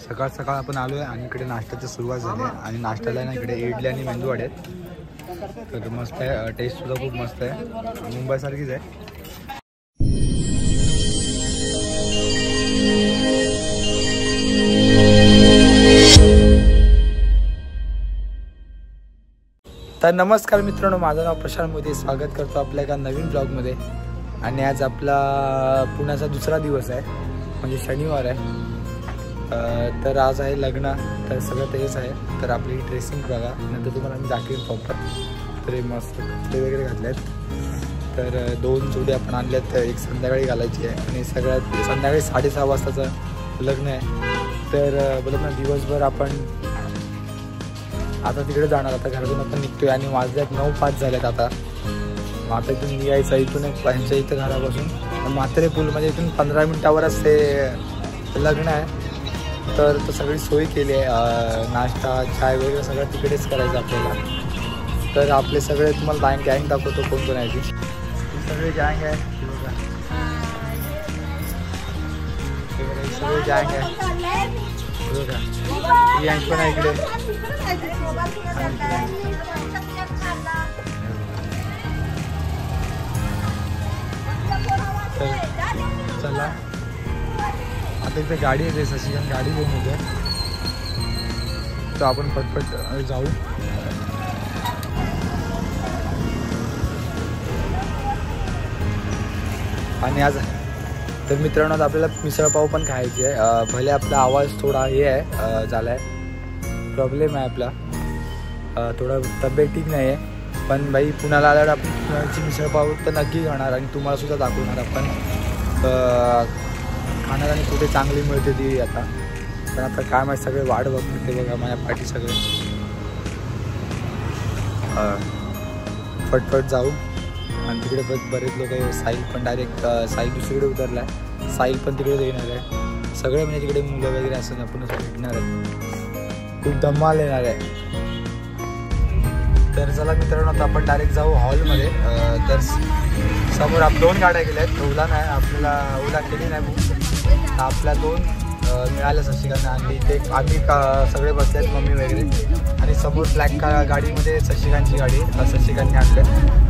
सकाळ सकाळ आपण आलोय आणि इकडे नाश्त्याची सुरुवात झाली आहे आणि नाश्त्याला ना इकडे इडली आणि मेंदू वडे तर मस्त आहे. टेस्ट सुद्धा खूप मस्त आहे, मुंबई सारखीच आहे. तर नमस्कार मित्रांनो, माझं नाव प्रशांत मोदी. स्वागत करतो आपल्या एका नवीन ब्लॉगमध्ये. आणि आज आपला पुण्याचा दुसरा दिवस आहे, म्हणजे शनिवार आहे. तर आज आहे लग्न, तर सगळं तेच आहे. तर आपली ड्रेसिंग बघा, नंतर तुम्हाला मी दाखवेन प्रॉपर. तर हे मस्त कपडे वगैरे घातले आहेत. तर 2 जोडी आपण आणले आहेत, एक संध्याकाळी घालायची आहे आणि सगळ्यात संध्याकाळी 6:30 वाजताचं लग्न आहे. तर बोलत ना दिवसभर आपण आता तिकडे जाणार. आता घरातून आपण निघतोय आणि वाजल्यात 9:05 झाल्यात आता. आता इथून निघायचं, इथून यांच्या इथं घरापासून म्हात्रे पूल, म्हणजे इथून 15 मिनिटावरच ते लग्न आहे. तर तो सगळी सोय केली आहे, नाश्ता चाय वगैरे सगळं तिकडेच करायचं आपल्याला. तर आपले सगळे तुम्हाला गँग दाखवतो कोण कोण आहे ती. सगळे गँग आहे, सगळे गँग आहे बघा. गँग पण आहे इकडे. तर चला आता इथे गाडी येते, शशिकांत गाडी घेऊन येते. तर आपण पटपट जाऊ. आणि आज तर मित्रांनो आपल्याला मिसळपाव पण खायची आहे. भले आपला आवाज थोडा हे आहे, झाला आहे प्रॉब्लेम आहे आपला, थोडा तब्येत ठीक नाही आहे. पण बाई पुण्याला आल्यावर आपण पुण्याची मिसळपाव तर नक्की खाणार आणि तुम्हाला सुद्धा दाखवणार आपण खाणार आणि कुठे चांगली मिळते ती आता. पण आता काय माहिती, सगळे वाट बघते ते बघा माझ्या पाठी सगळे. फटफट जाऊ. आणि तिकडे बरेच लोक, साहिल पण डायरेक्ट साहिल दुसरीकडे उतरला आहे, साहिल पण तिकडे येणार आहे. सगळे म्हणजे तिकडे मुलं वगैरे असं आपण भेटणार आहेत, खूप धमाल येणार आहे. तर चला मित्रांनो आता आपण डायरेक्ट जाऊ हॉलमध्ये. तर समोर 2 गाड्या गेल्या आहेत, ओला नाही, आपल्याला ओला केली नाही बुक. आपल्या 2 मिळाल्या शशिकांतने आणली. ते आम्ही सगळे बसले आहेत, मम्मी वगैरे. आणि समोर ब्लॅक गाडीमध्ये शशिकांतची गाडी शशिकांतने आणल्या,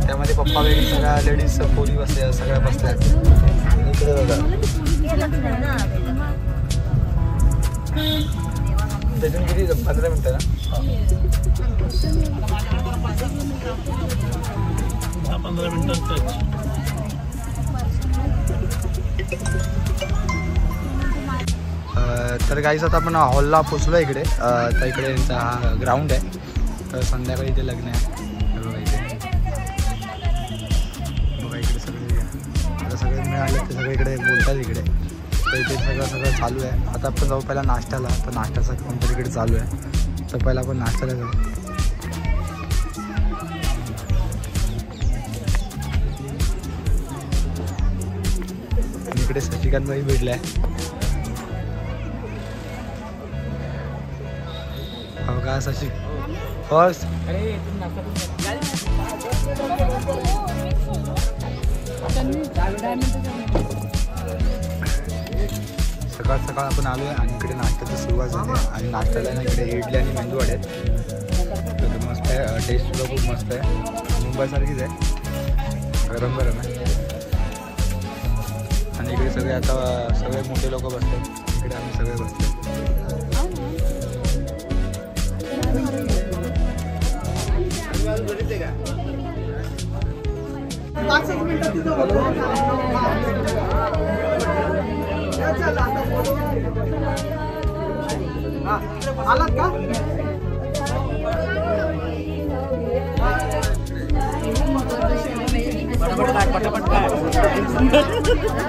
त्यामध्ये पप्पा वगैरे सगळ्या लेडीज पोरी बसल्या, सगळ्या बसल्या आहेत. इकडे बघा, त्यातून किती 15 मिनटं ना, 15 मिनटं. तर गाईज आता आपण हॉलला पोचलो इकडे. तर इकडे यांचा हा ग्राउंड आहे. तर संध्याकाळी इथे लग्न आहे. बघा इथे, बघा इकडे सगळे आता सगळे मिळाले, ते सगळे इकडे बोलतात इकडे. तर इथे सगळं चालू आहे. आता आपण जाऊ पहिला नाश्त्याला. तर नाश्त्याचा काउंटर इकडे चालू आहे, तर पहिला आपण नाश्त्याला जाऊ. इकडे शशिकांतही भेटला आहे बघा. शशी फर्स्ट सकाळ सकाळ आपण आलो आहे आणि इकडे नाश्त्याची सुरुवात झाली आहे. आणि नाश्त्याला ना इकडे इडली आणि मेंदू वडे तर मस्त आहे. टेस्ट सुद्धा खूप मस्त आहे, मुंबई सारखीच आहे, गरम गरम आहे. आणि इकडे सगळे आता सगळे मोठे लोक बसले, इकडे आम्ही सगळे बसले. आलात का?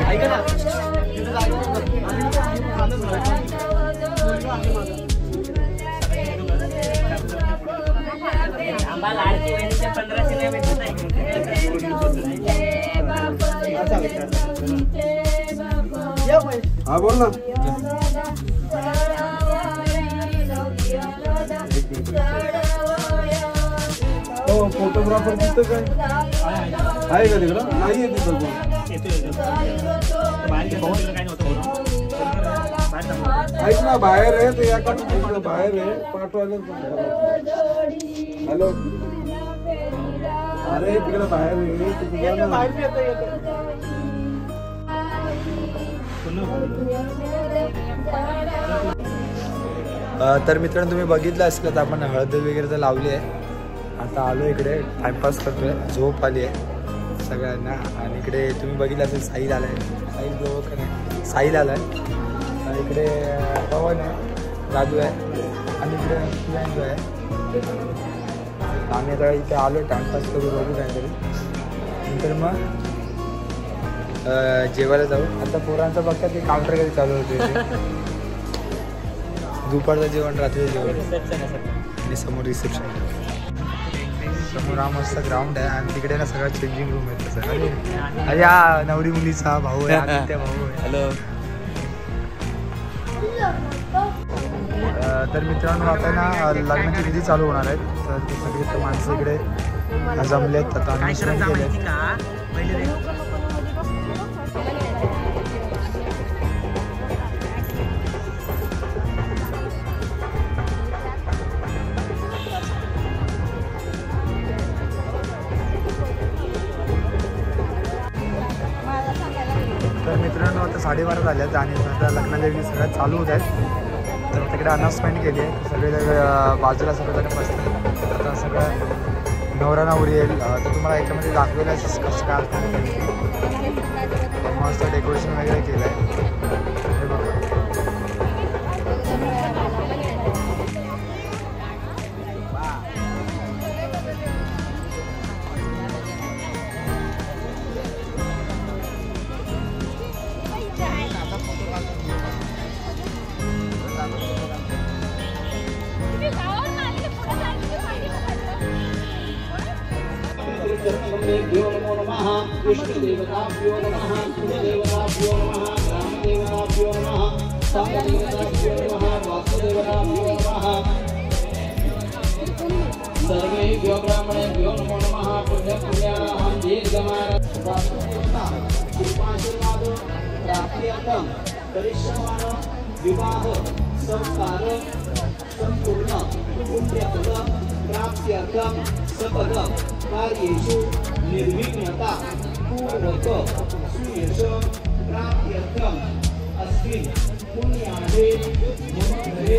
ऐका ना, लाडकी बहिणीच्या 1500 नाही भेटत आहे. हा बोल ना. हो फोटोग्राफर तिथं काय आहे का तिकडं? नाही आहे तिथं ऐक ना बाहेर आहे ते एका तिकडं बाहेर आहे पाठवायला. हॅलो अरे तिकडे बाहेर आहे तर मित्रांनो तुम्ही बघितलं असेल तर आपण हळद वगैरे तर लावली आहे. आता आलो इकडे टाइमपास करतोय. झोप आली आहे सगळ्यांना. आणि इकडे तुम्ही बघितलं असेल साहिल आलाय. साहिल जो का नाही साहिल आलाय. इकडे पवन आहे, राजू आहे आणि इकडे जो आहे. आम्ही आता इथे आलो टाइमपास करू बघू काहीतरी. नंतर मग जेवायला जाऊ. आता पोरांचं बघता ते काउंटर कधी चालू होते. दुपारचं जेवण रात्रीचं जेवण आणि समोर रिसेप्शन. समोर हा मस्त ग्राउंड आहे आणि तिकडे ना सगळं चेंजिंग रूम आहे तसं. अरे हा नवरी मुलीचा भाऊ आहे, त्या भाऊ आहे. हॅलो. तर मित्रांनो आता ना लग्नाची विधी चालू होणार आहेत. तर ते सगळे माणसं इकडे जमलेत. आता अनुसरण केले. तर मित्रांनो आता 12:30 झाल्यात आणि आता लग्नाच्या वेळी सगळ्यात चालू होत आहेत. तर तिकडे अनाउन्समेंट केली आहे. सगळे बाजूला सगळं बसले. आता सगळं नवरा नवरी येईल. तर तुम्हाला याच्यामध्ये दाखवलं आहे कसं काय मस्त डेकोरेशन वगैरे केलं आहे. हे बघा. देवदेवताभ्यो नमः विष्णुदेवताभ्यो नमः कुलदेवताभ्यो नमः ग्रामदेवताभ्यो नमः सामदेवताभ्यो नमः वासुदेवताभ्यो नमः सर्वेभ्यो ब्राह्मणेभ्यो नमो नमः पुण्यपुण्यानां दीर्घमायुः कृपाशीर्वाद प्राप्त्यर्थं करिष्यमाण विवाह संस्कार संपूर्ण पुण्यफल प्राप्त्यर्थं सपद कार्येषु निर्विघ्नता पूर्वक सुयश प्राप्त्यर्थं अस्मिन् पुण्याहे मम गृहे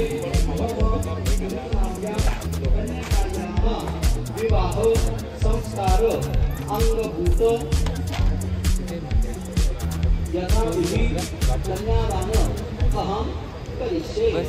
विवाह संस्कार अंगभूत यथाविधि कन्यादान अहं करिष्ये.